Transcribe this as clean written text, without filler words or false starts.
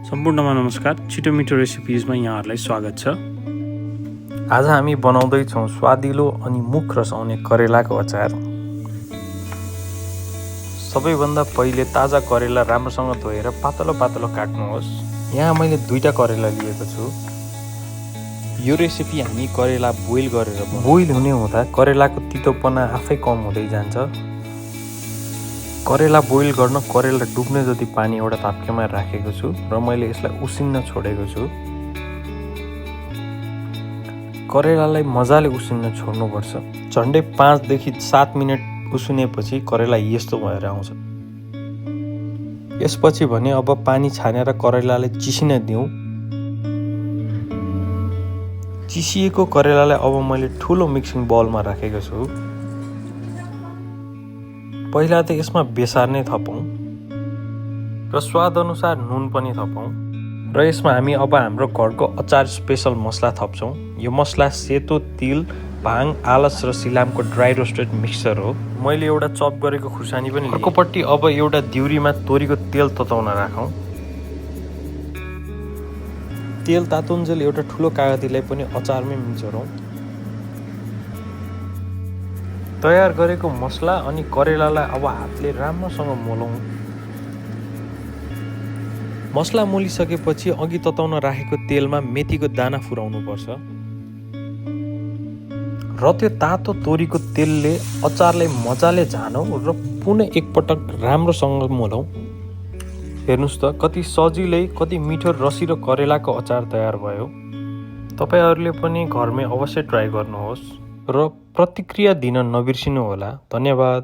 सम्पूर्णमा नमस्कार। छिटो मिठो रेसिपिजमा यहाँहरूलाई स्वागत छ। आज हामी बनाउँदैछौँ स्वादिलो अनि मुख रसाउने करेलाको अचार। सबैभन्दा पहिले ताजा करेला राम्रोसँग धोएर पातलो पातलो काट्नुहोस्। यहाँ मैले 2टा करेला लिएको छु। यो रेसिपी हामी करेला बोइल गरेर बोइल हुने हुँदा करेलाको तितोपना आफै कम हुँदै जान्छ। करेला बोइल गर्न करेला डुब्ने जति पानी एउटा ताप्केमा राखेको छु र मैले यसलाई उसिन्न छोडेको छु। करेलालाई मजाले उसिन्न छोड्नुपर्छ। झन्डै 5 देखि 7 मिनट उसिनेपछि करेला यस्तो भएर आउँछ। यसपछि भने अब पानी छानेर करेलालाई चिसिन दिउँ। चिसिएको करेलालाई अब मैले ठुलो मिक्सिङ बाउलमा राखेको छु। पहिला त यसमा बेसार नै थपौँ र स्वाद अनुसार नुन पनि थपौँ र यसमा हामी अब हाम्रो घरको अचार स्पेशल मसला थप्छौँ। यो मसला सेतो तिल, भाङ, आलस र सिलामको ड्राई रोस्टेड मिक्सचर हो। मैले एउटा चप गरेको खुर्सानी पनि लिएँ। अर्कोपट्टि अब एउटा दिउरीमा तोरीको तेल तताउन राखौँ। तेल तातुन्जेल एउटा ठुलो कागतीलाई पनि अचारमै मिचरौँ। तयार गरेको मसला अनि करेलालाई अब हातले राम्रोसँग मोलौँ। मसला मोलिसकेपछि अघि तताउन राखेको तेलमा मेथीको दाना फुराउनुपर्छ र त्यो तातो तोरीको तेलले अचारलाई मजाले झानौँ र पुनः एकपटक राम्रोसँग मोलौँ। हेर्नुहोस् त कति सजिलै कति मिठो रसिलो करेलाको अचार तयार भयो। तपाईहरूले पनि घरमै अवश्य ट्राई गर्नुहोस् र प्रतिक्रिया दिन नबिर्सिनु होला। धन्यवाद।